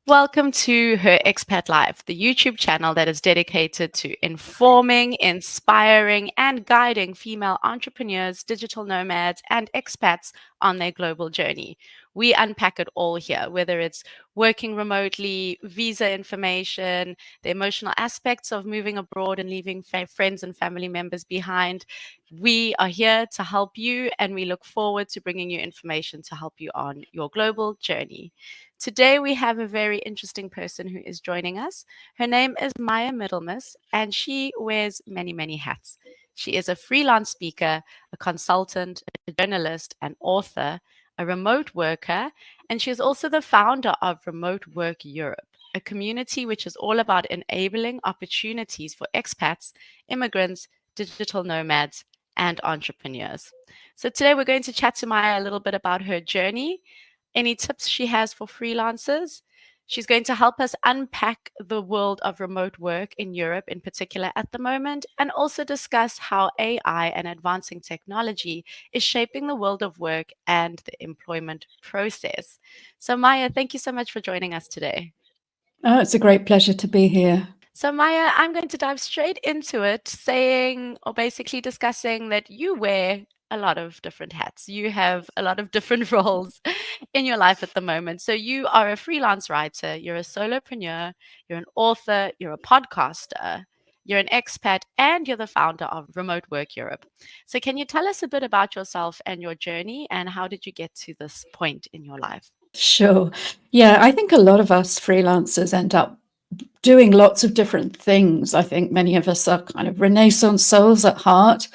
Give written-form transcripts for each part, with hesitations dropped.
Welcome to Her Expat Life, the YouTube channel that is dedicated to informing, inspiring, and guiding female entrepreneurs, digital nomads, and expats on their global journey. We unpack it all here, whether it's working remotely, visa information, the emotional aspects of moving abroad and leaving friends and family members behind. We are here to help you, and we look forward to bringing you information to help you on your global journey. Today, we have a very interesting person who is joining us. Her name is Maya Middlemiss, and she wears many, many hats. She is a freelance speaker, a consultant, a journalist, an author, a remote worker, and she is also the founder of Remote Work Europe, a community which is all about enabling opportunities for expats, immigrants, digital nomads, and entrepreneurs. So today we're going to chat to Maya a little bit about her journey, any tips she has for freelancers. She's going to help us unpack the world of remote work in Europe in particular at the moment, and also discuss how AI and advancing technology is shaping the world of work and the employment process. So, Maya, thank you so much for joining us today. Oh, it's a great pleasure to be here. So, Maya, I'm going to dive straight into it, saying or basically discussing that you wear a lot of different hats. You have a lot of different roles in your life at the moment. So, you are a freelance writer, you're a solopreneur, you're an author, you're a podcaster, you're an expat, and you're the founder of Remote Work Europe. So, can you tell us a bit about yourself and your journey, and how did you get to this point in your life? Sure. Yeah, I think a lot of us freelancers end up doing lots of different things. I think many of us are kind of Renaissance souls at heart.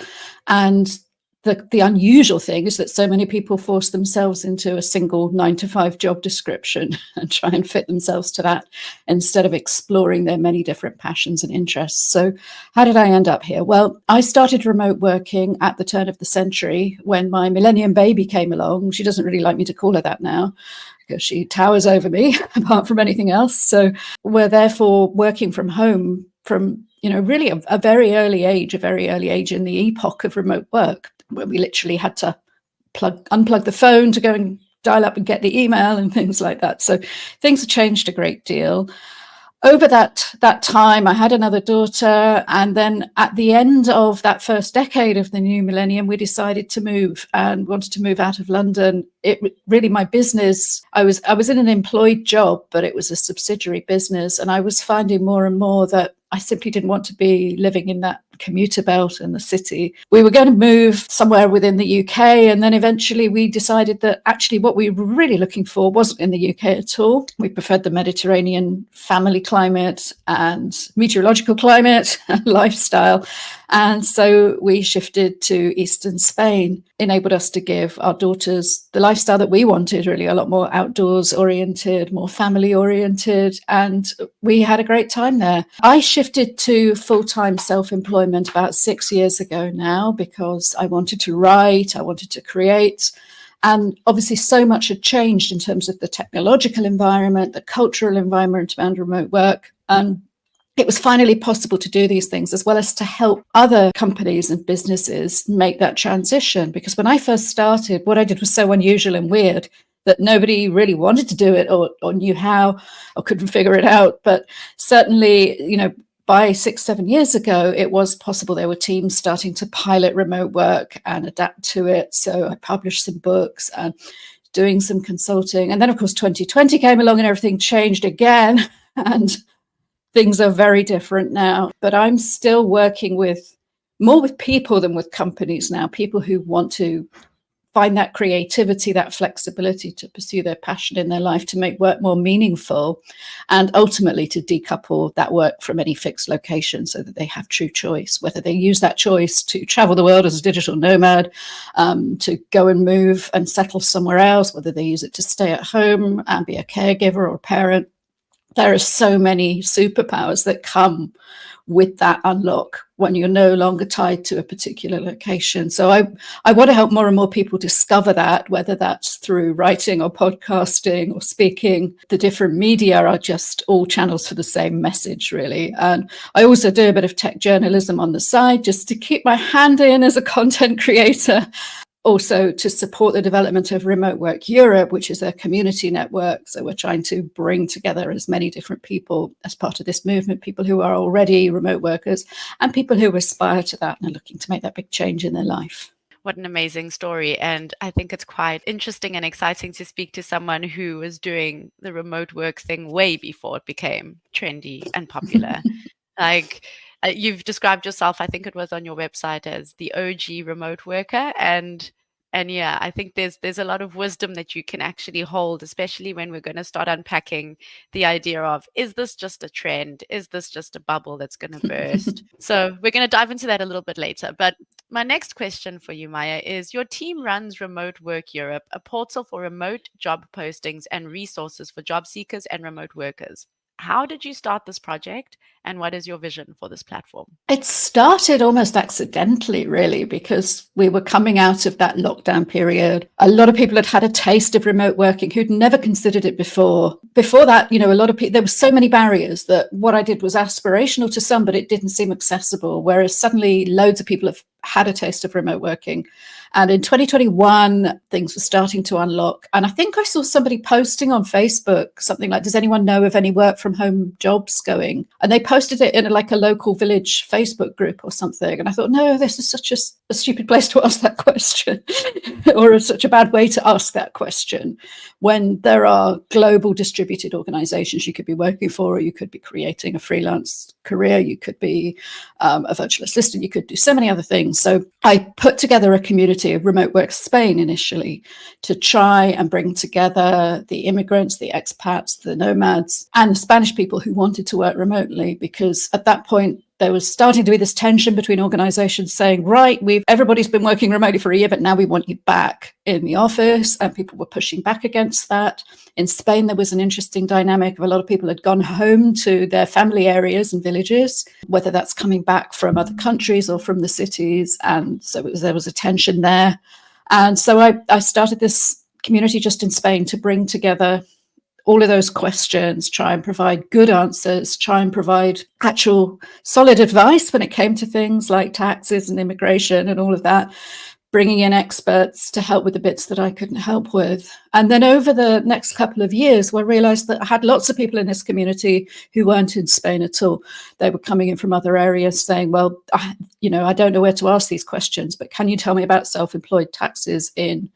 And the unusual thing is that so many people force themselves into a single 9 to 5 job description and try and fit themselves to that instead of exploring their many different passions and interests. So how did I end up here? Well, I started remote working at the turn of the century when my millennium baby came along. She doesn't really like me to call her that now, because she towers over me apart from anything else. So we're therefore working from home from, really a very early age in the epoch of remote work, where we literally had to unplug the phone to go and dial up and get the email and things like that. So things have changed a great deal. Over that time, I had another daughter, and then at the end of that first decade of the new millennium, we decided to move and wanted to move out of London. It really, my business, I was in an employed job, but it was a subsidiary business, and I was finding more and more that I simply didn't want to be living in that commuter belt in the city. We were going to move somewhere within the UK, and then eventually we decided that actually what we were really looking for wasn't in the UK at all. We preferred the Mediterranean family climate and meteorological climate and lifestyle. And so we shifted to eastern Spain, enabled us to give our daughters the lifestyle that we wanted, really a lot more outdoors oriented, more family oriented. And we had a great time there. I shifted to full-time self-employment about 6 years ago now, because I wanted to write, I wanted to create. And obviously so much had changed in terms of the technological environment, the cultural environment around remote work. And it was finally possible to do these things, as well as to help other companies and businesses make that transition. Because when I first started, what I did was so unusual and weird that nobody really wanted to do it or knew how or couldn't figure it out. But certainly, by 6-7 years ago, it was possible. There were teams starting to pilot remote work and adapt to it. So I published some books and doing some consulting. And then, of course, 2020 came along and everything changed again. And things are very different now, but I'm still working more with people than with companies now, people who want to find that creativity, that flexibility to pursue their passion in their life, to make work more meaningful, and ultimately to decouple that work from any fixed location so that they have true choice, whether they use that choice to travel the world as a digital nomad, to go and move and settle somewhere else, whether they use it to stay at home and be a caregiver or a parent. There are so many superpowers that come with that unlock when you're no longer tied to a particular location. So I want to help more and more people discover that, whether that's through writing or podcasting or speaking. The different media are just all channels for the same message, really. And I also do a bit of tech journalism on the side, just to keep my hand in as a content creator. also to support the development of Remote Work Europe, which is a community network. So we're trying to bring together as many different people as part of this movement, people who are already remote workers and people who aspire to that and are looking to make that big change in their life. What an amazing story. And I think it's quite interesting and exciting to speak to someone who was doing the remote work thing way before it became trendy and popular. Like, you've described yourself, I think it was on your website, as the OG remote worker, and yeah, I think there's a lot of wisdom that you can actually hold, especially when we're going to start unpacking the idea of, is this just a trend? Is this just a bubble that's going to burst? So we're going to dive into that a little bit later. But my next question for you, Maya, is your team runs Remote Work Europe, a portal for remote job postings and resources for job seekers and remote workers. How did you start this project, and what is your vision for this platform? It started almost accidentally, really, because we were coming out of that lockdown period. A lot of people had had a taste of remote working who'd never considered it before. Before that, a lot of people, there were so many barriers that what I did was aspirational to some, but it didn't seem accessible. Whereas suddenly loads of people have had a taste of remote working. And in 2021, things were starting to unlock. And I think I saw somebody posting on Facebook something like, does anyone know of any work from home jobs going? And they posted it in a local village Facebook group or something. And I thought, no, this is such a stupid place to ask that question or such a bad way to ask that question when there are global distributed organizations you could be working for, or you could be creating a freelance career, you could be a virtual assistant, you could do so many other things. So I put together a community of Remote Work Spain initially to try and bring together the immigrants, the expats, the nomads, and the Spanish people who wanted to work remotely, because at that point, there was starting to be this tension between organizations saying, right, everybody's been working remotely for a year, but now we want you back in the office. And people were pushing back against that. In Spain, there was an interesting dynamic of a lot of people had gone home to their family areas and villages, whether that's coming back from other countries or from the cities. And so there was a tension there. And so I started this community just in Spain to bring together all of those questions, try and provide good answers, try and provide actual solid advice when it came to things like taxes and immigration and all of that, bringing in experts to help with the bits that I couldn't help with. And then over the next couple of years, I realized that I had lots of people in this community who weren't in Spain at all. They were coming in from other areas saying, well, I don't know where to ask these questions, but can you tell me about self-employed taxes in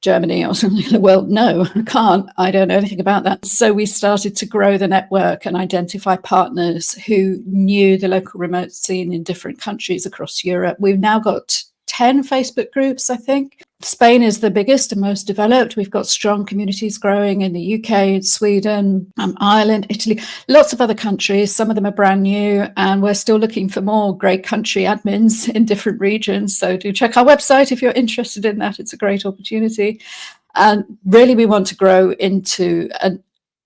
Germany or something? Well, no, I can't. I don't know anything about that. So we started to grow the network and identify partners who knew the local remote scene in different countries across Europe. We've now got 10 Facebook groups, I think. Spain is the biggest and most developed. We've got strong communities growing in the UK, Sweden, Ireland, Italy, lots of other countries. Some of them are brand new, and we're still looking for more great country admins in different regions. So do check our website if you're interested in that. It's a great opportunity. And really, we want to grow into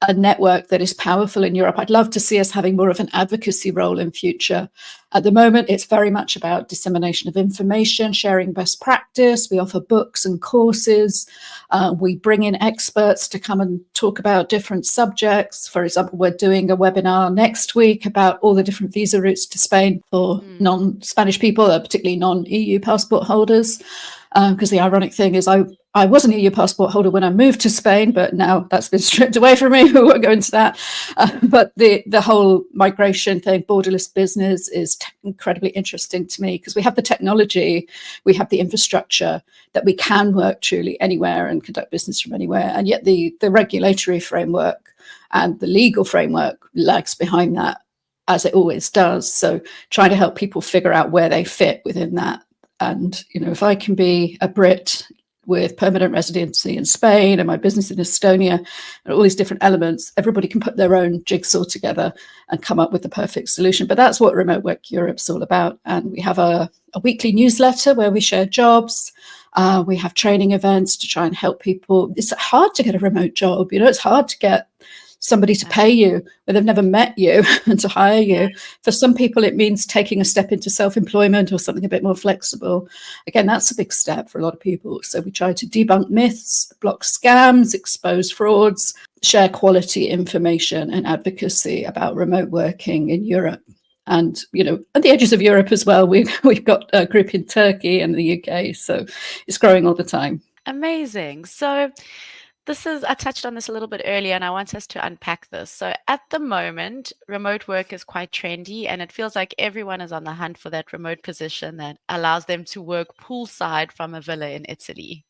a network that is powerful in Europe. I'd love to see us having more of an advocacy role in future. At the moment, it's very much about dissemination of information, sharing best practice. We offer books and courses. We bring in experts to come and talk about different subjects. For example, we're doing a webinar next week about all the different visa routes to Spain for non-Spanish people, particularly non-EU passport holders. Because the ironic thing is I was an EU passport holder when I moved to Spain, but now that's been stripped away from me. We won't go into that. But the whole migration thing, borderless business, is incredibly interesting to me because we have the technology, we have the infrastructure that we can work truly anywhere and conduct business from anywhere. And yet the regulatory framework and the legal framework lags behind that, as it always does. So trying to help people figure out where they fit within that. And, if I can be a Brit with permanent residency in Spain and my business in Estonia and all these different elements, everybody can put their own jigsaw together and come up with the perfect solution. But that's what Remote Work Europe's all about. And we have a weekly newsletter where we share jobs. We have training events to try and help people. It's hard to get a remote job. It's hard to get somebody to pay you when they've never met you and to hire you. For some people, it means taking a step into self-employment or something a bit more flexible. Again, that's a big step for a lot of people. So we try to debunk myths, block scams, expose frauds, share quality information and advocacy about remote working in Europe. And, at the edges of Europe as well, we've got a group in Turkey and the UK, so it's growing all the time. Amazing. So I touched on this a little bit earlier, and I want us to unpack this. So at the moment, remote work is quite trendy, and it feels like everyone is on the hunt for that remote position that allows them to work poolside from a villa in Italy.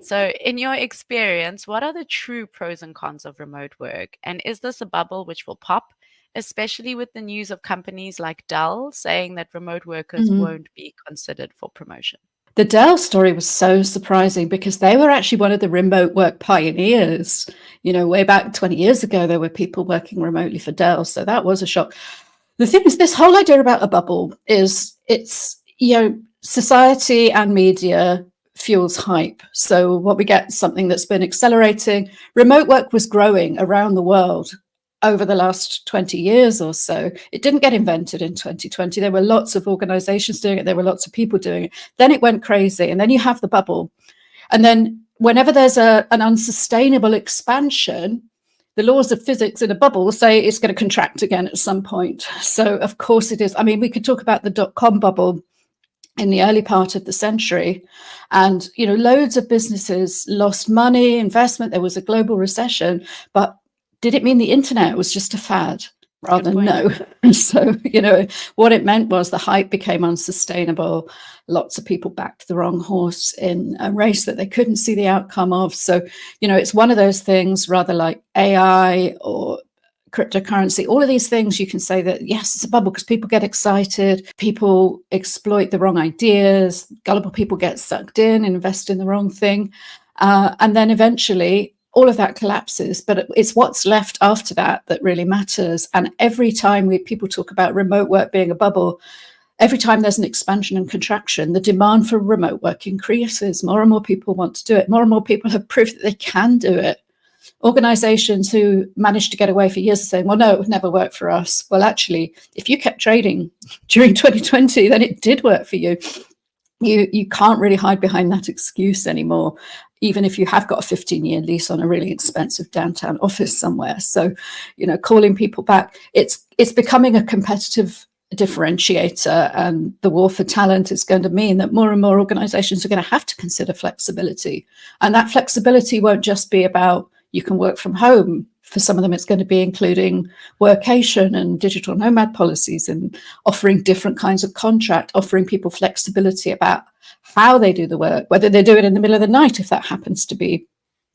So, in your experience, what are the true pros and cons of remote work? And is this a bubble which will pop, especially with the news of companies like Dell saying that remote workers Mhm. won't be considered for promotion? The Dell story was so surprising because they were actually one of the remote work pioneers. Way back 20 years ago, there were people working remotely for Dell. So that was a shock. The thing is, this whole idea about a bubble it's society and media fuels hype. So what we get is something that's been accelerating. Remote work was growing around the world over the last 20 years or so. It didn't get invented in 2020. There were lots of organizations doing it. There were lots of people doing it. Then it went crazy. And then you have the bubble. And then whenever there's an unsustainable expansion, the laws of physics in a bubble say it's going to contract again at some point. So of course it is. I mean, we could talk about the dot-com bubble in the early part of the century, and loads of businesses lost money, investment. There was a global recession, but did it mean the internet was just a fad? Good Rather, point. no. So, what it meant was the hype became unsustainable. Lots of people backed the wrong horse in a race that they couldn't see the outcome of. So, it's one of those things, rather like AI or cryptocurrency, all of these things, you can say that, yes, it's a bubble because people get excited, people exploit the wrong ideas, gullible people get sucked in, invest in the wrong thing. And then eventually all of that collapses, but it's what's left after that that really matters. And every time people talk about remote work being a bubble, every time there's an expansion and contraction, the demand for remote work increases. More and more people want to do it. More and more people have proved that they can do it. Organizations who managed to get away for years are saying, well, no, it would never work for us. Well, actually, if you kept trading during 2020, then it did work for you. You can't really hide behind that excuse anymore, even if you have got a 15-year lease on a really expensive downtown office somewhere. So, calling people back, it's becoming a competitive differentiator, and the war for talent is going to mean that more and more organizations are going to have to consider flexibility. And that flexibility won't just be about you can work from home. For some of them, it's going to be including workation and digital nomad policies and offering different kinds of contract, offering people flexibility about how they do the work, whether they do it in the middle of the night, if that happens to be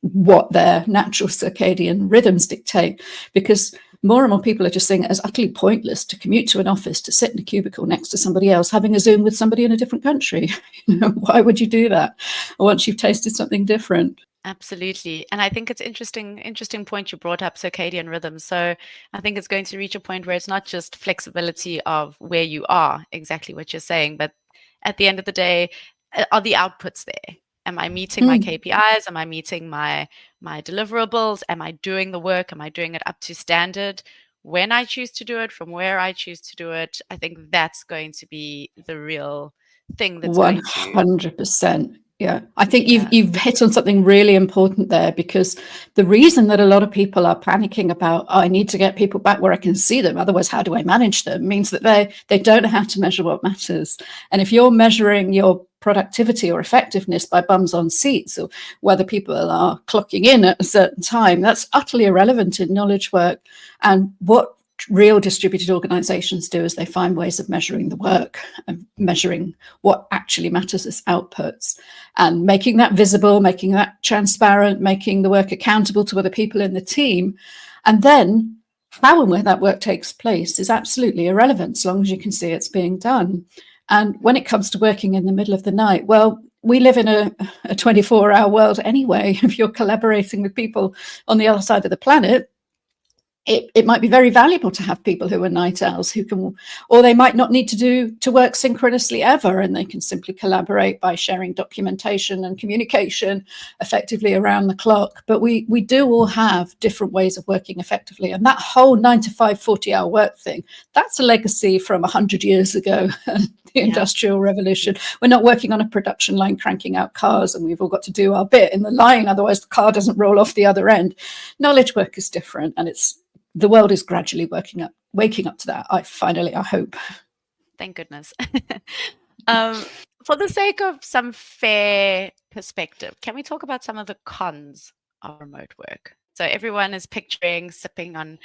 what their natural circadian rhythms dictate. Because more and more people are just seeing it as utterly pointless to commute to an office, to sit in a cubicle next to somebody else, having a Zoom with somebody in a different country. Why would you do that once you've tasted something different? Absolutely. And I think it's interesting point you brought up circadian rhythm. So I think it's going to reach a point where it's not just flexibility of where you are, exactly what you're saying, but at the end of the day, are the outputs there? Am I meeting my Mm. KPIs? Am I meeting my deliverables? Am I doing the work? Am I doing it up to standard? When I choose to do it, from where I choose to do it, I think that's going to be the real thing that's going to, 100%. Yeah. I think yeah, you've hit on something really important there, because the reason that a lot of people are panicking about, oh, I need to get people back where I can see them, otherwise how do I manage them, means that they don't know how to measure what matters. And if you're measuring your productivity or effectiveness by bums on seats, or whether people are clocking in at a certain time, that's utterly irrelevant in knowledge work. And what real distributed organizations do is they find ways of measuring the work and measuring what actually matters as outputs, and making that visible, making that transparent, making the work accountable to other people in the team. And then how and where that work takes place is absolutely irrelevant, as long as you can see it's being done. And when it comes to working in the middle of the night, well, we live in a 24-hour world anyway. If you're collaborating with people on the other side of the planet, it might be very valuable to have people who are night owls who can, or they might not need to work synchronously ever, and they can simply collaborate by sharing documentation and communication effectively around the clock. But we do all have different ways of working effectively. And that whole 9 to 5, 40-hour work thing, that's a legacy from 100 years ago, the yeah, Industrial Revolution. We're not working on a production line cranking out cars, and we've all got to do our bit in the line, otherwise the car doesn't roll off the other end. Knowledge work is different, and the world is gradually waking up to that. I hope. Thank goodness. For the sake of some fair perspective, can we talk about some of the cons of remote work? So everyone is picturing sipping on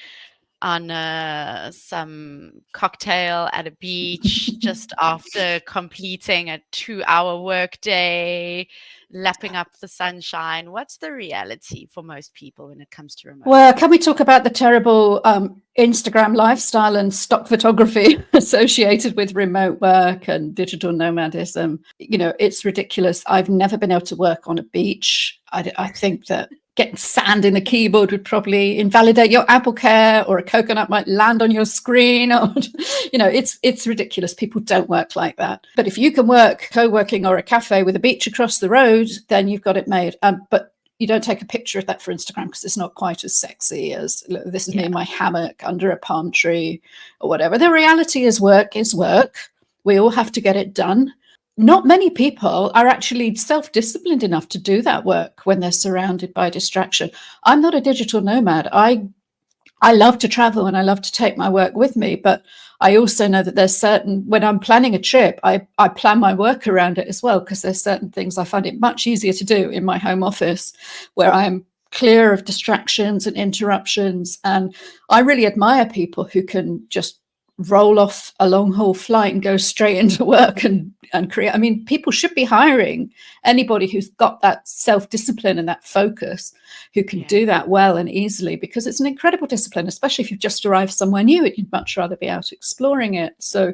some cocktail at a beach just after completing a 2-hour workday, lapping up the sunshine. What's the reality for most people when it comes to remote Well, work? can we talk about the terrible Instagram lifestyle and stock photography associated with remote work and digital nomadism? You know, it's ridiculous. I've never been able to work on a beach. I think that getting sand in the keyboard would probably invalidate your Apple Care, or a coconut might land on your screen. Or, you know, it's ridiculous. People don't work like that. But if you can work co-working or a cafe with a beach across the road, then you've got it made. But you don't take a picture of that for Instagram because it's not quite as sexy as, look, this is me in my hammock under a palm tree or whatever. The reality is work is work. We all have to get it done. Not many people are actually self-disciplined enough to do that work when they're surrounded by distraction. I'm not a digital nomad. I love to travel and I love to take my work with me, but I also know that there's certain, when I'm planning a trip, I plan my work around it as well, because there's certain things I find it much easier to do in my home office where I'm clear of distractions and interruptions. And I really admire people who can just roll off a long haul flight and go straight into work and create. I mean, people should be hiring anybody who's got that self-discipline and that focus, who can do that well and easily, because it's an incredible discipline, especially if you've just arrived somewhere new and you'd much rather be out exploring it. So,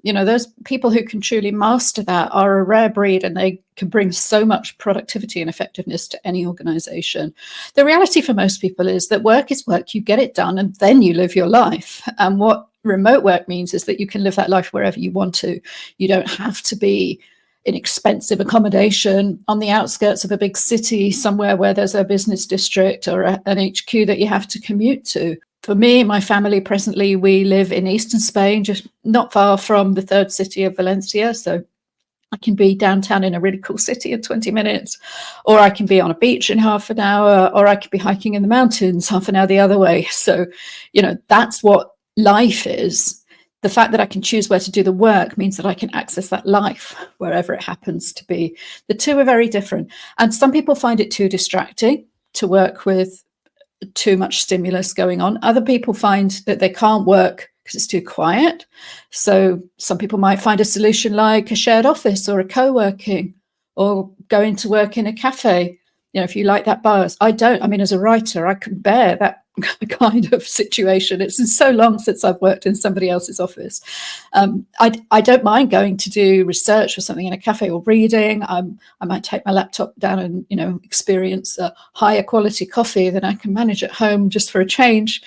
you know, those people who can truly master that are a rare breed, and they can bring so much productivity and effectiveness to any organization. The reality for most people is that work is work. You get it done and then you live your life. And what remote work means is that you can live that life wherever you want to. You don't have to be in expensive accommodation on the outskirts of a big city somewhere where there's a business district or an HQ that you have to commute to. For me and my family presently, we live in eastern Spain, just not far from the third city of Valencia. So I can be downtown in a really cool city in 20 minutes, or I can be on a beach in half an hour, or I could be hiking in the mountains half an hour the other way. So, you know, that's what life is. The fact that I can choose where to do the work means that I can access that life wherever it happens to be. The two are very different. And some people find it too distracting to work with too much stimulus going on. Other people find that they can't work because it's too quiet. So some people might find a solution like a shared office or a co-working, or going to work in a cafe. You know, if you like that buzz. I don't. I mean, as a writer, I can bear that kind of situation. It's been so long since I've worked in somebody else's office. I don't mind going to do research or something in a cafe, or reading. I might take my laptop down and, you know, experience a higher quality coffee than I can manage at home just for a change.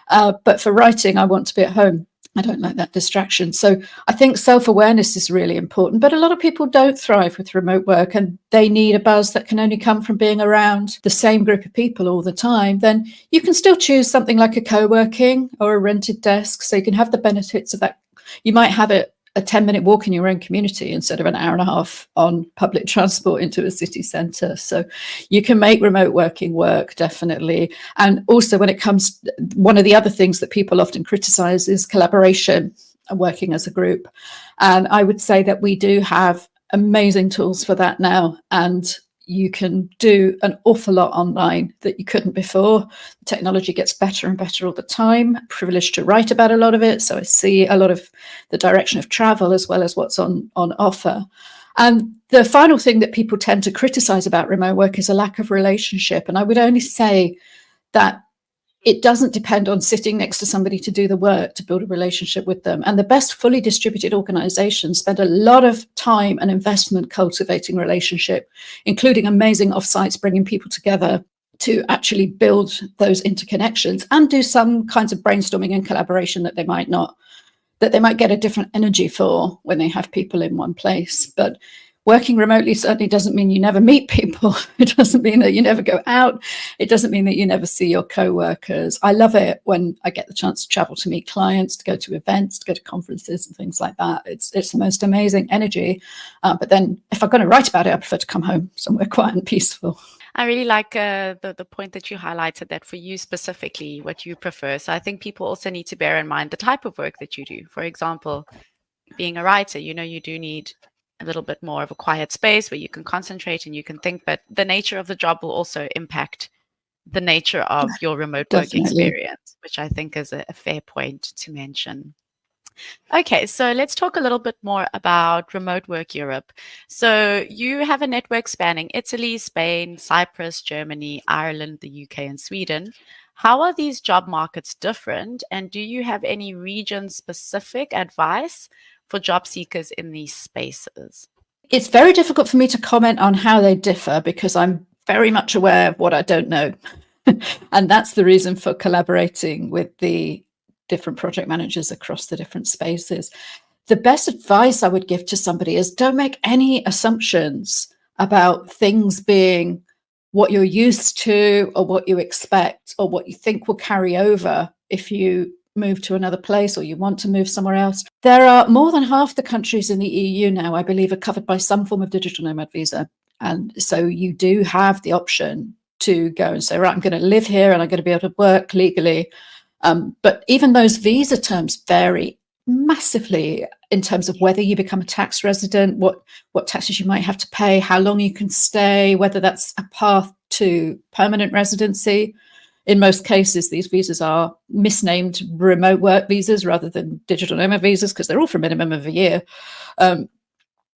But for writing, I want to be at home. I don't like that distraction. So I think self-awareness is really important, but a lot of people don't thrive with remote work, and they need a buzz that can only come from being around the same group of people all the time. Then you can still choose something like a co-working or a rented desk, so you can have the benefits of that. You might have a 10-minute walk in your own community instead of an hour and a half on public transport into a city centre. So you can make remote working work, definitely. And also, when it comes, one of the other things that people often criticise is collaboration and working as a group. And I would say that we do have amazing tools for that now. And you can do an awful lot online that you couldn't before. Technology gets better and better all the time. I'm privileged to write about a lot of it, so I see a lot of the direction of travel as well as what's on offer. And the final thing that people tend to criticize about remote work is a lack of relationship. And I would only say that it doesn't depend on sitting next to somebody to do the work to build a relationship with them. And the best fully distributed organizations spend a lot of time and investment cultivating relationship, including amazing offsites, bringing people together to actually build those interconnections and do some kinds of brainstorming and collaboration that they might get a different energy for when they have people in one place. But working remotely certainly doesn't mean you never meet people. It doesn't mean that you never go out. It doesn't mean that you never see your co-workers. I love it when I get the chance to travel to meet clients, to go to events, to go to conferences and things like that. It's the most amazing energy. But then if I'm going to write about it, I prefer to come home somewhere quiet and peaceful. I really like the point that you highlighted, that for you specifically, what you prefer. So I think people also need to bear in mind the type of work that you do. For example, being a writer, you do need a little bit more of a quiet space where you can concentrate and you can think, but the nature of the job will also impact the nature of your remote work Definitely. experience, which I think is a fair point to mention. Okay, so let's talk a little bit more about Remote Work Europe. So you have a network spanning Italy, Spain, Cyprus, Germany, Ireland, the UK, and Sweden. How are these job markets different? And do you have any region-specific advice for job seekers in these spaces? It's very difficult for me to comment on how they differ because I'm very much aware of what I don't know. And that's the reason for collaborating with the different project managers across the different spaces. The best advice I would give to somebody is don't make any assumptions about things being what you're used to or what you expect or what you think will carry over if you move to another place or you want to move somewhere else. There are more than half the countries in the EU now, I believe, are covered by some form of digital nomad visa. And so you do have the option to go and say, right, I'm going to live here and I'm going to be able to work legally. But even those visa terms vary massively in terms of whether you become a tax resident, what taxes you might have to pay, how long you can stay, whether that's a path to permanent residency. In most cases, these visas are misnamed remote work visas rather than digital nomad visas because they're all for a minimum of a year.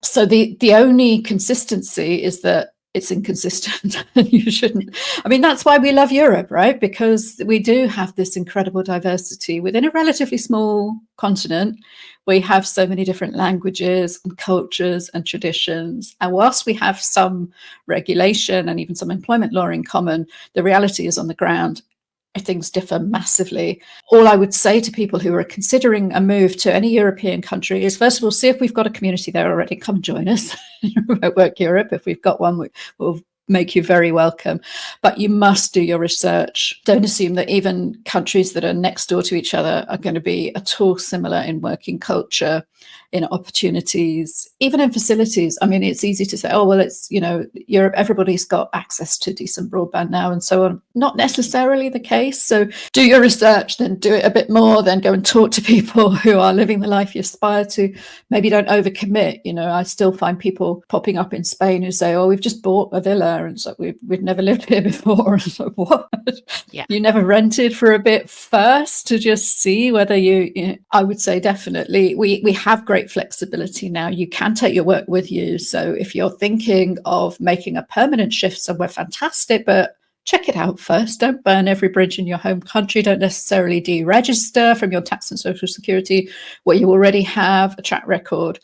So the only consistency is that it's inconsistent and you shouldn't. I mean, that's why we love Europe, right? Because we do have this incredible diversity within a relatively small continent. We have so many different languages and cultures and traditions. And whilst we have some regulation and even some employment law in common, the reality is on the ground, things differ massively. All I would say to people who are considering a move to any European country is, first of all, see if we've got a community there already. Come join us in Remote Work Europe. If we've got one, we'll make you very welcome. But you must do your research. Don't assume that even countries that are next door to each other are going to be at all similar in working culture, in opportunities, even in facilities. I mean, it's easy to say, oh, well, it's, Europe, everybody's got access to decent broadband now and so on. Not necessarily the case. So do your research, then do it a bit more, then go and talk to people who are living the life you aspire to. Maybe don't overcommit. I still find people popping up in Spain who say, oh, we've just bought a villa. And so we've never lived here before. And so what? Yeah. You never rented for a bit first to just see whether I would say definitely we have great flexibility now. You can take your work with you. So if you're thinking of making a permanent shift somewhere, fantastic, but check it out first. Don't burn every bridge in your home country. Don't necessarily deregister from your tax and social security where you already have a track record,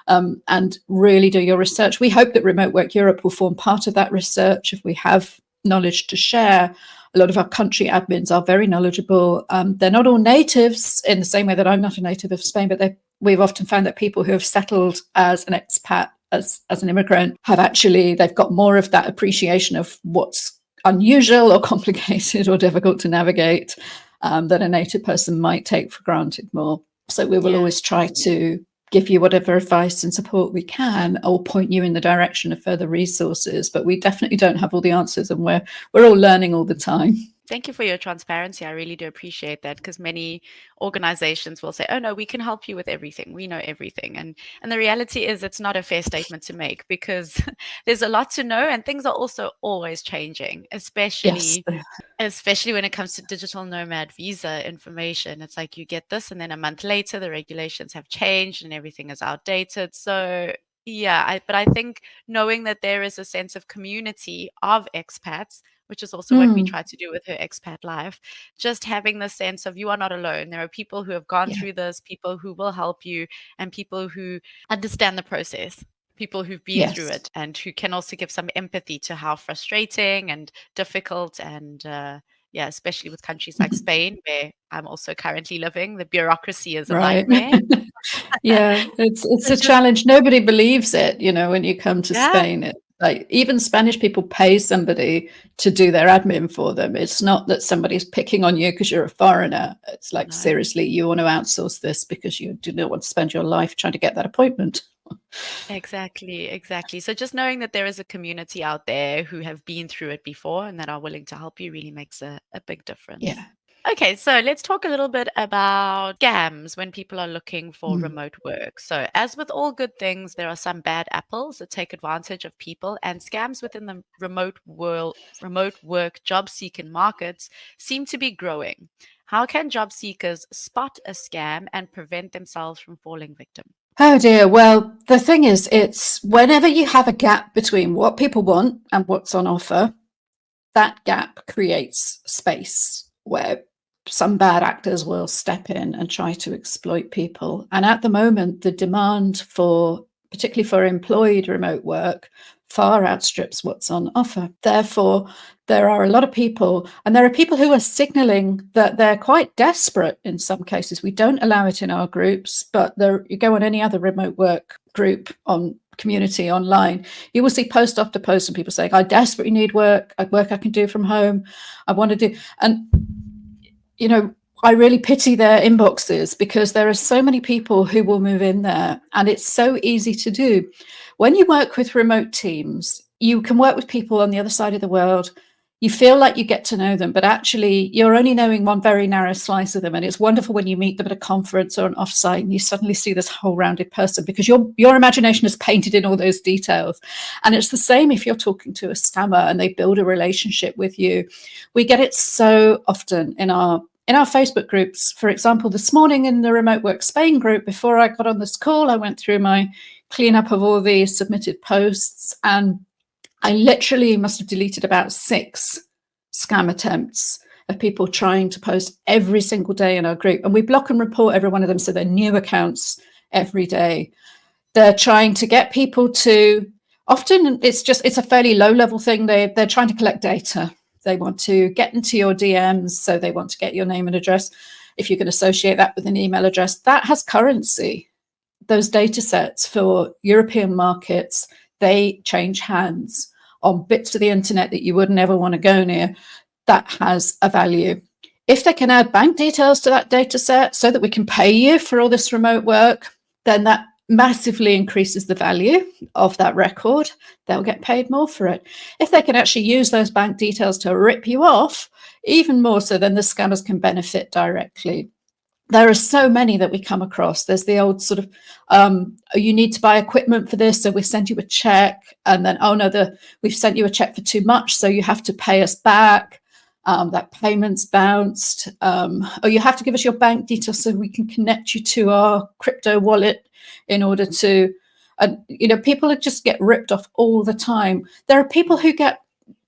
and really do your research. We hope that Remote Work Europe will form part of that research if we have knowledge to share. A lot of our country admins are very knowledgeable. They're not all natives in the same way that I'm not a native of Spain, but we've often found that people who have settled as an expat, as an immigrant, they've got more of that appreciation of what's unusual or complicated or difficult to navigate, that a native person might take for granted more. So we will always try to give you whatever advice and support we can, or point you in the direction of further resources. But we definitely don't have all the answers, and we're all learning all the time. Thank you for your transparency. I really do appreciate that, because many organizations will say, "Oh no, we can help you with everything. We know everything." And the reality is it's not a fair statement to make, because there's a lot to know and things are also always changing, Yes. especially when it comes to digital nomad visa information. It's like you get this and then a month later the regulations have changed and everything is outdated. So yeah, but I think knowing that there is a sense of community of expats, which is also what we Mm, try to do with her expat life, just having the sense of you are not alone. There are people who have gone yeah. through this, people who will help you, and people who understand the process, people who've been through Yes. it, and who can also give some empathy to how frustrating and difficult and yeah, especially with countries like Spain, where I'm also currently living, the bureaucracy is a Right. nightmare. Yeah, it's So a just challenge. Nobody believes it, when you come to yeah, Spain. It like even Spanish people pay somebody to do their admin for them. It's not that somebody's picking on you because you're a foreigner. It's like, no. seriously, you want to outsource this because you do not want to spend your life trying to get that appointment. Exactly, exactly. So just knowing that there is a community out there who have been through it before and that are willing to help you really makes a big difference. Yeah. Okay, so let's talk a little bit about scams when people are looking for Mm. remote work. So, as with all good things, there are some bad apples that take advantage of people, and scams within the remote work job seeking markets seem to be growing. How can job seekers spot a scam and prevent themselves from falling victim? Oh dear. Well, the thing is, it's whenever you have a gap between what people want and what's on offer, that gap creates space where some bad actors will step in and try to exploit people. And at the moment, the demand for, particularly for employed remote work, far outstrips what's on offer. Therefore, there are a lot of people, and there are people who are signaling that they're quite desperate in some cases. We don't allow it in our groups, but you go on any other remote work group on community online, you will see post after post and people saying, I desperately need work I can do from home. I want to do, and I really pity their inboxes because there are so many people who will move in there and it's so easy to do. When you work with remote teams, you can work with people on the other side of the world. You feel like you get to know them, but actually you're only knowing one very narrow slice of them. And it's wonderful when you meet them at a conference or an offsite and you suddenly see this whole rounded person because your imagination is painted in all those details. And it's the same if you're talking to a scammer and they build a relationship with you. We get it so often in our Facebook groups. For example, this morning in the Remote Work Spain group, before I got on this call, I went through my cleanup of all the submitted posts and I literally must have deleted about 6 scam attempts of people trying to post every single day in our group. And we block and report every one of them. So they're new accounts every day. They're trying to get people to, often it's a fairly low level thing. They're trying to collect data. They want to get into your DMs. So they want to get your name and address. If you can associate that with an email address, that has currency. Those data sets for European markets, they change hands on bits of the internet that you would never want to go near. That has a value. If they can add bank details to that data set so that we can pay you for all this remote work, then that massively increases the value of that record. They'll get paid more for it. If they can actually use those bank details to rip you off, even more so, then the scammers can benefit directly. There are so many that we come across. There's the old sort of, you need to buy equipment for this, so we send you a check, and then, oh no, we've sent you a check for too much, so you have to pay us back. That payment's bounced. Or you have to give us your bank details so we can connect you to our crypto wallet in order to, people just get ripped off all the time. There are people who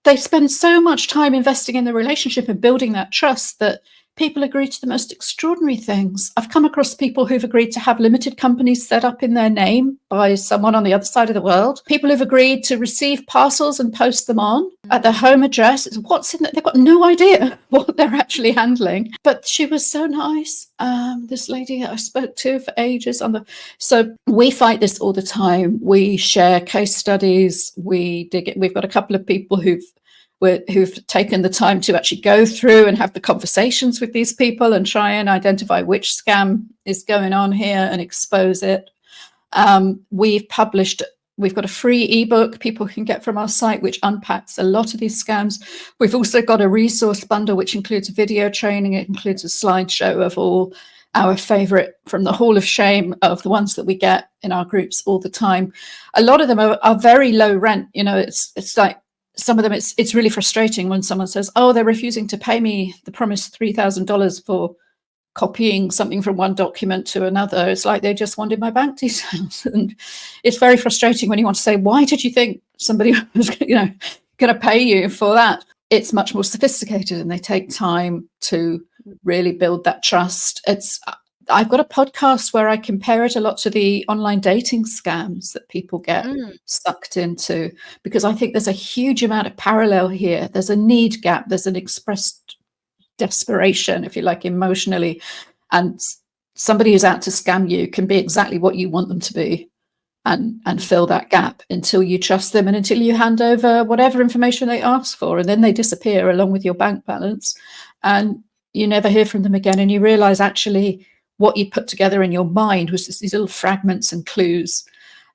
they spend so much time investing in the relationship and building that trust that people agree to the most extraordinary things. I've come across people who've agreed to have limited companies set up in their name by someone on the other side of the world. People who've agreed to receive parcels and post them on at their home address. It's what's in it. They've got no idea what they're actually handling. But she was so nice. This lady I spoke to for ages so we fight this all the time. We share case studies. We dig it. We've got a couple of people who've taken the time to actually go through and have the conversations with these people and try and identify which scam is going on here and expose it. We've got a free ebook people can get from our site, which unpacks a lot of these scams. We've also got a resource bundle, which includes video training. It includes a slideshow of all our favorite from the Hall of Shame of the ones that we get in our groups all the time. A lot of them are very low rent. It's like, some of them, it's really frustrating when someone says, oh, they're refusing to pay me the promised $3,000 for copying something from one document to another. It's like they just wanted my bank details. And it's very frustrating when you want to say, why did you think somebody was going to pay you for that? It's much more sophisticated and they take time to really build that trust. I've got a podcast where I compare it a lot to the online dating scams that people get sucked into, because I think there's a huge amount of parallel here. There's a need gap. There's an expressed desperation, if you like, emotionally. And somebody who's out to scam you can be exactly what you want them to be, and fill that gap until you trust them and until you hand over whatever information they ask for, and then they disappear along with your bank balance, and you never hear from them again, and you realize actually what you put together in your mind was just these little fragments and clues,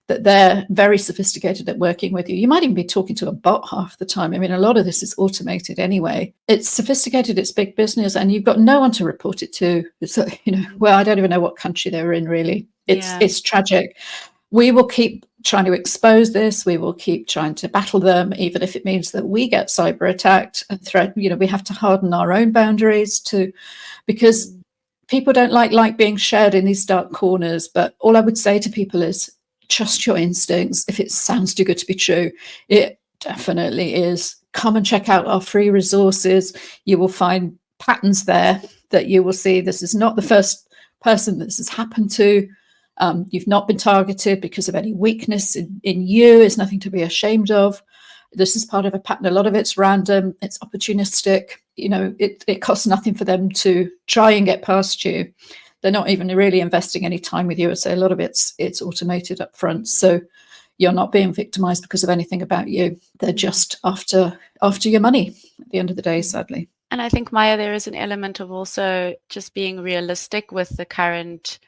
that they're very sophisticated at working with you. You might even be talking to a bot half the time. I mean, a lot of this is automated anyway. It's sophisticated, it's big business, and you've got no one to report it to. It's, well, I don't even know what country they were in, really. It's tragic. We will keep trying to expose this. We will keep trying to battle them, even if it means that we get cyber attacked and threat. We have to harden our own boundaries because people don't like being shared in these dark corners. But all I would say to people is, trust your instincts. If it sounds too good to be true, it definitely is. Come and check out our free resources. You will find patterns there that you will see this is not the first person this has happened to. You've not been targeted because of any weakness in you. It's nothing to be ashamed of. This is part of a pattern. A lot of it's random. It's opportunistic. It costs nothing for them to try and get past you. They're not even really investing any time with you. So a lot of it's automated up front. So you're not being victimized because of anything about you. They're just after your money at the end of the day, sadly. And I think, Maya, there is an element of also just being realistic with the current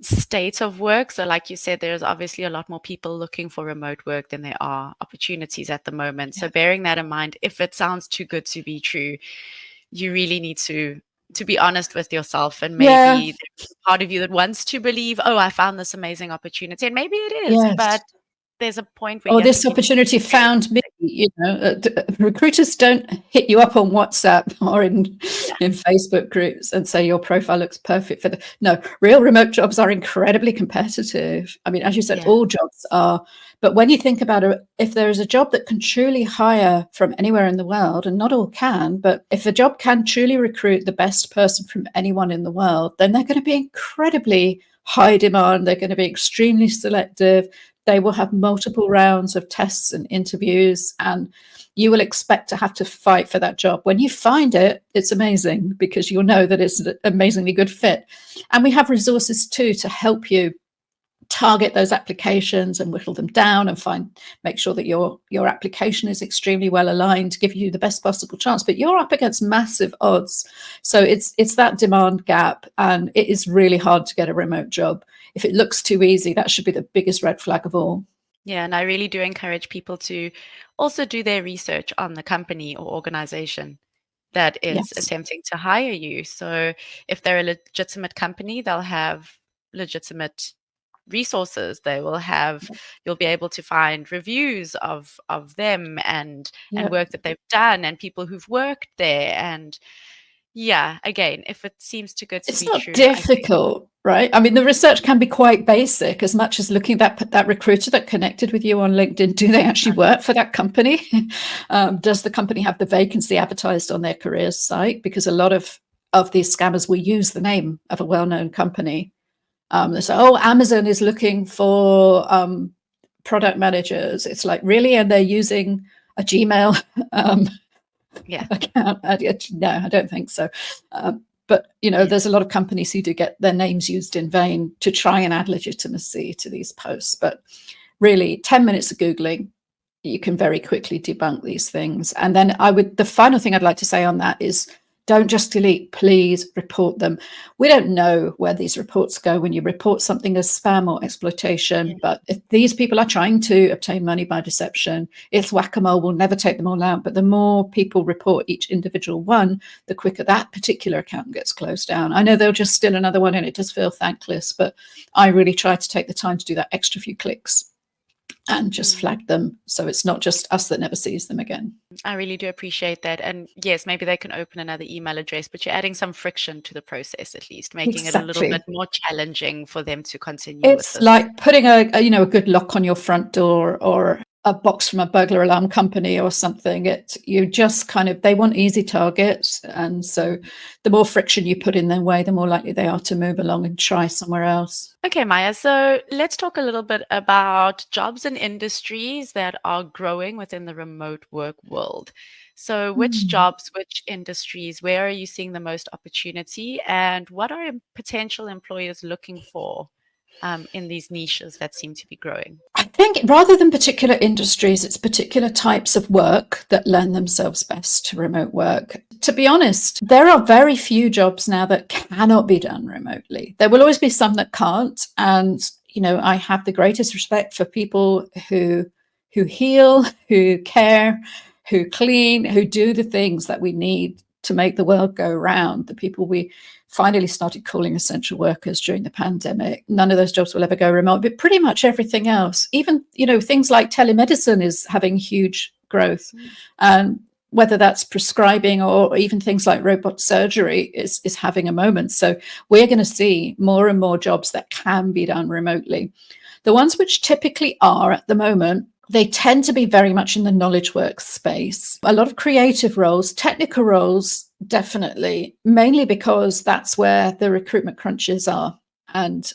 state of work. So like you said, there's obviously a lot more people looking for remote work than there are opportunities at the moment. So bearing that in mind, if it sounds too good to be true, you really need to be honest with yourself, and maybe there's a part of you that wants to believe, oh, I found this amazing opportunity, and maybe it is, but the's a point where this opportunity found me. Recruiters don't hit you up on WhatsApp or in Facebook groups and say your profile looks perfect for no, real remote jobs are incredibly competitive. I mean, as you said, all jobs are. But when you think about it, if there is a job that can truly hire from anywhere in the world, and not all can, but if a job can truly recruit the best person from anyone in the world, then they're going to be incredibly high demand. They're going to be extremely selective. They will have multiple rounds of tests and interviews, and you will expect to have to fight for that job. When you find it, it's amazing because you'll know that it's an amazingly good fit. And we have resources too to help you target those applications and whittle them down and make sure that your application is extremely well aligned to give you the best possible chance. But you're up against massive odds. So it's that demand gap, and it is really hard to get a remote job. If it looks too easy, that should be the biggest red flag of all. Yeah, and I really do encourage people to also do their research on the company or organization that is attempting to hire you. So if they're a legitimate company, they'll have legitimate resources. They will have, you'll be able to find reviews of them and work that they've done and people who've worked there. And again, if it seems too good to be true, it's not difficult, right? I mean, the research can be quite basic, as much as looking at that recruiter that connected with you on LinkedIn. Do they actually work for that company? Does the company have the vacancy advertised on their careers site? Because a lot of these scammers will use the name of a well-known company. They say, oh, Amazon is looking for product managers. It's like, really? And they're using a Gmail account? No, I don't think so. But, there's a lot of companies who do get their names used in vain to try and add legitimacy to these posts. But really, 10 minutes of Googling, you can very quickly debunk these things. And then the final thing I'd like to say on that is, don't just delete, please report them. We don't know where these reports go when you report something as spam or exploitation, but if these people are trying to obtain money by deception, it's whack-a-mole. We'll never take them all out, but the more people report each individual one, the quicker that particular account gets closed down. I know they'll just steal another one and it does feel thankless, but I really try to take the time to do that extra few clicks and just flag them, so it's not just us that never sees them again. I really do appreciate that. And yes, maybe they can open another email address, but you're adding some friction to the process, at least making it a little bit more challenging for them to continue. It's like putting a good lock on your front door, or a box from a burglar alarm company or something. You just kind of, they want easy targets. And so the more friction you put in their way, the more likely they are to move along and try somewhere else. Okay, Maya. So let's talk a little bit about jobs and industries that are growing within the remote work world. So, which Hmm. jobs, which industries, where are you seeing the most opportunity, and what are potential employers looking for in these niches that seem to be growing? I think rather than particular industries, it's particular types of work that lend themselves best to remote work. To be honest, there are very few jobs now that cannot be done remotely. There will always be some that can't. And, I have the greatest respect for people who heal, who care, who clean, who do the things that we need to make the world go round. The people we finally started calling essential workers during the pandemic. None of those jobs will ever go remote, but pretty much everything else, even, things like telemedicine is having huge growth. And whether that's prescribing or even things like robot surgery is having a moment. So we're going to see more and more jobs that can be done remotely. The ones which typically are at the moment, they tend to be very much in the knowledge work space. A lot of creative roles, technical roles, definitely, mainly because that's where the recruitment crunches are. And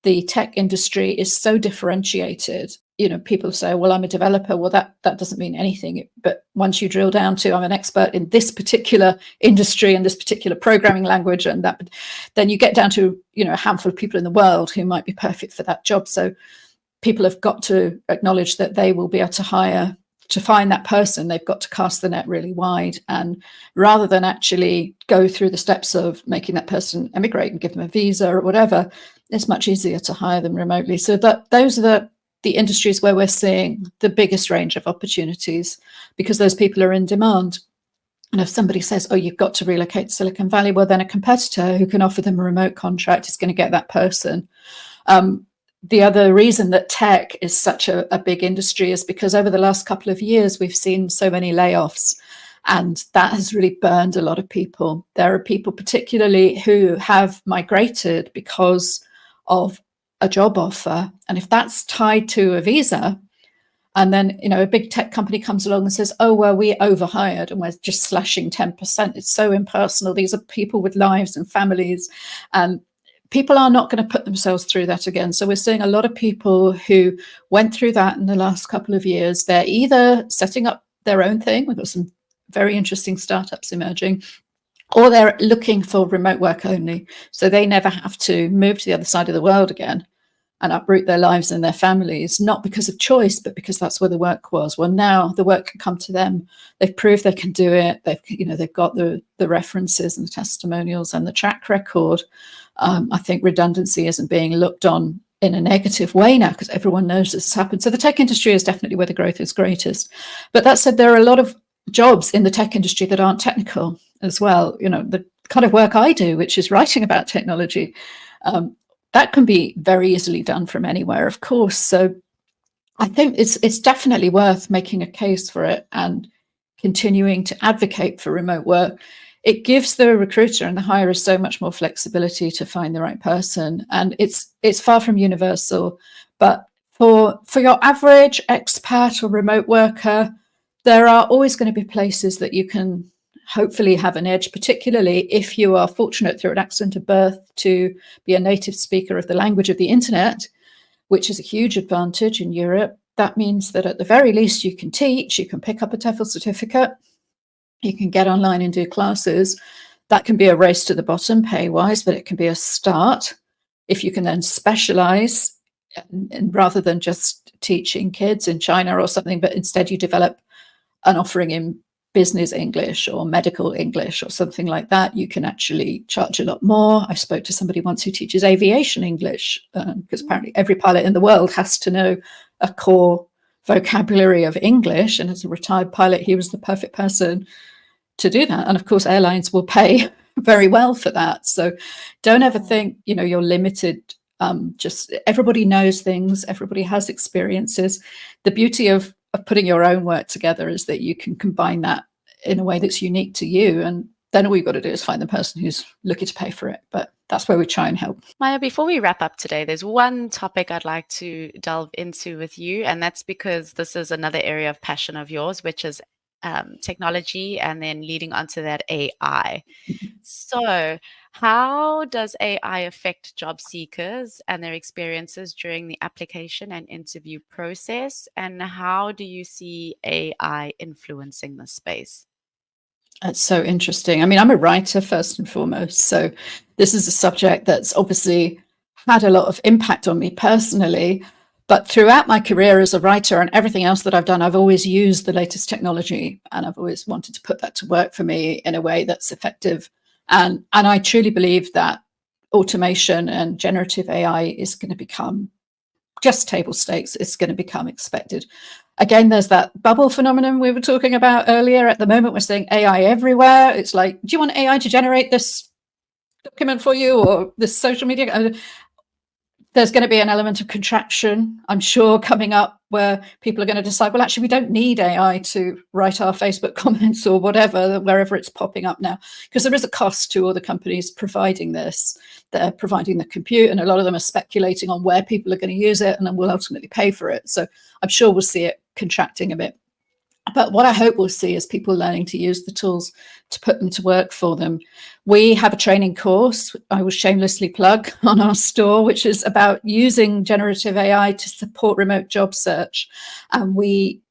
the tech industry is so differentiated. People say, well, I'm a developer. Well, that doesn't mean anything. But once you drill down to, I'm an expert in this particular industry and this particular programming language, and that, then you get down to, a handful of people in the world who might be perfect for that job. So people have got to acknowledge that they will be able to hire, to find that person, they've got to cast the net really wide. And rather than actually go through the steps of making that person emigrate and give them a visa or whatever, it's much easier to hire them remotely. So those are the industries where we're seeing the biggest range of opportunities, because those people are in demand. And if somebody says, oh, you've got to relocate to Silicon Valley, well, then a competitor who can offer them a remote contract is going to get that person. The other reason that tech is such a big industry is because over the last couple of years, we've seen so many layoffs, and that has really burned a lot of people. There are people particularly who have migrated because of a job offer. And if that's tied to a visa, and then, a big tech company comes along and says, oh, well, we overhired and we're just slashing 10%. It's so impersonal. These are people with lives and families. And people are not going to put themselves through that again. So we're seeing a lot of people who went through that in the last couple of years. They're either setting up their own thing. We've got some very interesting startups emerging, or they're looking for remote work only. So they never have to move to the other side of the world again and uproot their lives and their families, not because of choice, but because that's where the work was. Well, now the work can come to them. They've proved they can do it. They've got the references and the testimonials and the track record. I think redundancy isn't being looked on in a negative way now, because everyone knows this has happened. So the tech industry is definitely where the growth is greatest. But that said, there are a lot of jobs in the tech industry that aren't technical as well. The kind of work I do, which is writing about technology, that can be very easily done from anywhere, of course. So I think it's definitely worth making a case for it and continuing to advocate for remote work. It gives the recruiter and the hirer so much more flexibility to find the right person. And it's far from universal, but for your average expat or remote worker, there are always going to be places that you can hopefully have an edge, particularly if you are fortunate through an accident of birth to be a native speaker of the language of the internet, which is a huge advantage in Europe. That means that at the very least you can teach, you can pick up a TEFL certificate, you can get online and do classes. That can be a race to the bottom pay-wise, but it can be a start. If you can then specialize, and rather than just teaching kids in China or something, but instead you develop an offering in business English or medical English or something like that, you can actually charge a lot more. I spoke to somebody once who teaches aviation English, because apparently every pilot in the world has to know a core vocabulary of English. And as a retired pilot, he was the perfect person to do that. And of course, airlines will pay very well for that. So don't ever think, you're limited. Just everybody knows things, everybody has experiences. The beauty of putting your own work together is that you can combine that in a way that's unique to you. And then all you've got to do is find the person who's looking to pay for it. But that's where we try and help. Maya, before we wrap up today, there's one topic I'd like to delve into with you, and that's because this is another area of passion of yours, which is technology, and then leading onto that AI. So, how does AI affect job seekers and their experiences during the application and interview process? And how do you see AI influencing this space? That's so interesting. I mean, I'm a writer first and foremost, so this is a subject that's obviously had a lot of impact on me personally. But throughout my career as a writer and everything else that I've done, I've always used the latest technology, and I've always wanted to put that to work for me in a way that's effective. And I truly believe that automation and generative AI is going to become just table stakes. It's going to become expected. Again, there's that bubble phenomenon we were talking about earlier. At the moment, we're seeing AI everywhere. It's like, do you want AI to generate this document for you or this social media? There's going to be an element of contraction, I'm sure, coming up where people are going to decide, well, actually, we don't need AI to write our Facebook comments or whatever, wherever it's popping up now, because there is a cost to all the companies providing this. They're providing the compute, and a lot of them are speculating on where people are going to use it, and then we'll ultimately pay for it. So I'm sure we'll see it contracting a bit. But what I hope we'll see is people learning to use the tools to put them to work for them. We have a training course I will shamelessly plug on our store, which is about using generative AI to support remote job search. And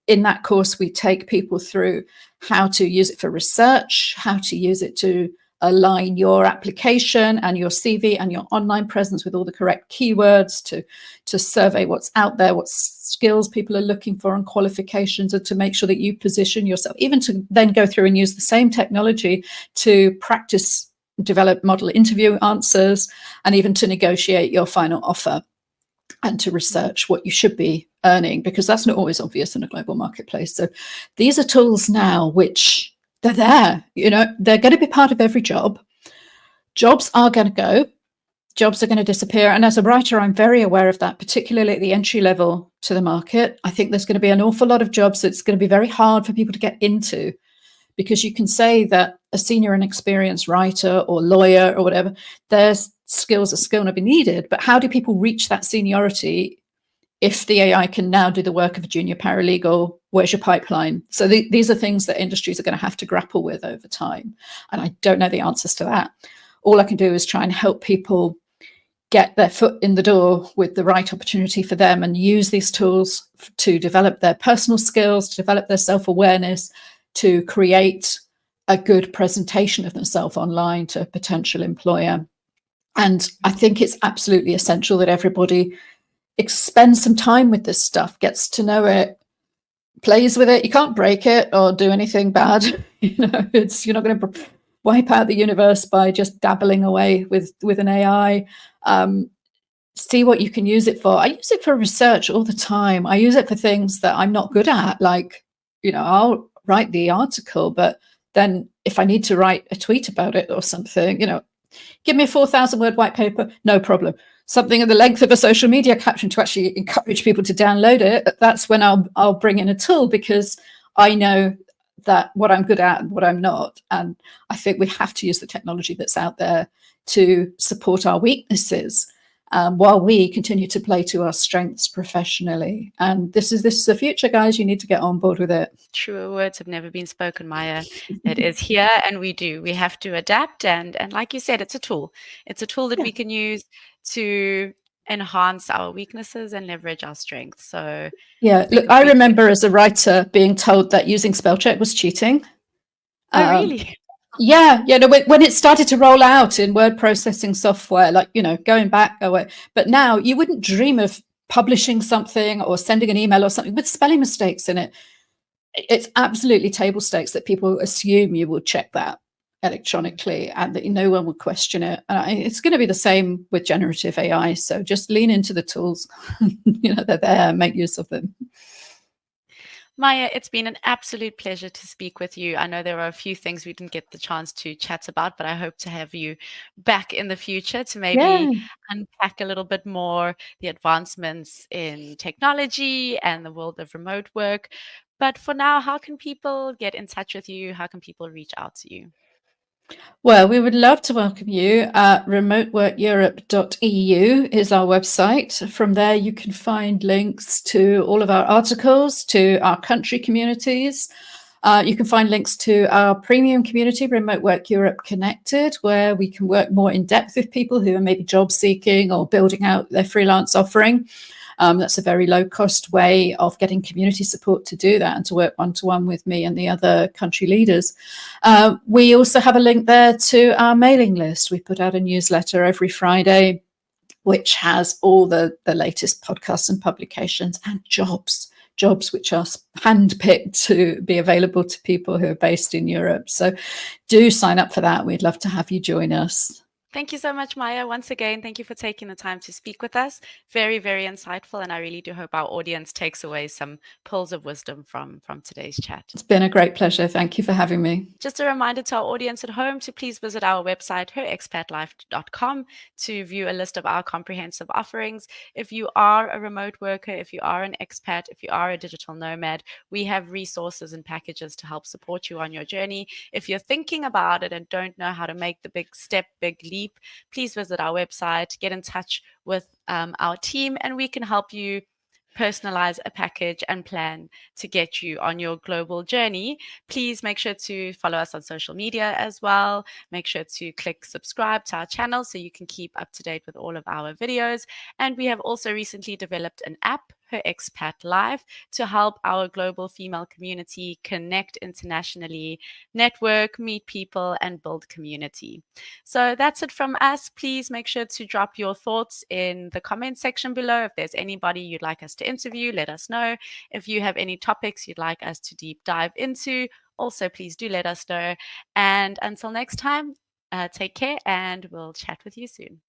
in that course, we take people through how to use it for research, how to use it to align your application and your CV and your online presence with all the correct keywords, to survey what's out there, what skills people are looking for and qualifications, and to make sure that you position yourself, even to then go through and use the same technology to practice, develop model interview answers, and even to negotiate your final offer, and to research what you should be earning, because that's not always obvious in a global marketplace. So these are tools now which they're there, they're going to be part of every job. Jobs are going to go, jobs are going to disappear. And as a writer, I'm very aware of that, particularly at the entry level to the market. I think there's going to be an awful lot of jobs that's going to be very hard for people to get into, because you can say that a senior and experienced writer or lawyer or whatever, their skills are still going to be needed. But how do people reach that seniority if the AI can now do the work of a junior paralegal? Where's your pipeline? So these are things that industries are going to have to grapple with over time. And I don't know the answers to that. All I can do is try and help people get their foot in the door with the right opportunity for them, and use these tools to develop their personal skills, to develop their self-awareness, to create a good presentation of themselves online to a potential employer. And I think it's absolutely essential that everybody spends some time with this stuff, gets to know it, plays with it. You can't break it or do anything bad. You're not going to wipe out the universe by just dabbling away with an AI. See what you can use it for. I use it for research all the time. I use it for things that I'm not good at, like, I'll write the article, but then if I need to write a tweet about it or something, give me a 4,000 word white paper, no problem. Something in the length of a social media caption to actually encourage people to download it, that's when I'll bring in a tool, because I know that what I'm good at and what I'm not. And I think we have to use the technology that's out there to support our weaknesses, while we continue to play to our strengths professionally. And this is the future, guys. You need to get on board with it. Truer words have never been spoken, Maya. It is here, and we have to adapt. And like you said, it's a tool. It's a tool that Yeah. we can use to enhance our weaknesses and leverage our strengths. So Yeah, we look, I completely remember agree. as a writer being told that using spell check was cheating. Oh, Um, really? yeah, no, when it started to roll out in word processing software, like, going back away, but now you wouldn't dream of publishing something or sending an email or something with spelling mistakes in it. It's absolutely table stakes that people assume you will check that electronically and that no one will question it. It's going to be the same with generative AI. So just lean into the tools. They're there, make use of them. Maya, it's been an absolute pleasure to speak with you. I know there are a few things we didn't get the chance to chat about, but I hope to have you back in the future to maybe Yeah. unpack a little bit more the advancements in technology and the world of remote work. But for now, how can people get in touch with you? How can people reach out to you? Well, we would love to welcome you. Remoteworkeurope.eu is our website. From there, you can find links to all of our articles, to our country communities. You can find links to our premium community, Remote Work Europe Connected, where we can work more in depth with people who are maybe job seeking or building out their freelance offering. That's a very low cost way of getting community support to do that and to work one-to-one with me and the other country leaders. We also have a link there to our mailing list. We put out a newsletter every Friday, which has all the latest podcasts and publications and jobs which are handpicked to be available to people who are based in Europe. So do sign up for that. We'd love to have you join us. Thank you so much, Maya. Once again, thank you for taking the time to speak with us. Very, very insightful, and I really do hope our audience takes away some pearls of wisdom from today's chat. It's been a great pleasure. Thank you for having me. Just a reminder to our audience at home to please visit our website, herexpatlife.com, to view a list of our comprehensive offerings. If you are a remote worker, if you are an expat, if you are a digital nomad, we have resources and packages to help support you on your journey. If you're thinking about it and don't know how to make the big step, big leap, please visit our website, get in touch with our team, and we can help you personalize a package and plan to get you on your global journey. Please make sure to follow us on social media as well. Make sure to click subscribe to our channel so you can keep up to date with all of our videos. And we have also recently developed an app, Her Expat Life, to help our global female community connect internationally, network, meet people, and build community. So that's it from us. Please make sure to drop your thoughts in the comment section below. If there's anybody you'd like us to interview, let us know. If you have any topics you'd like us to deep dive into, also please do let us know. And until next time, take care and we'll chat with you soon.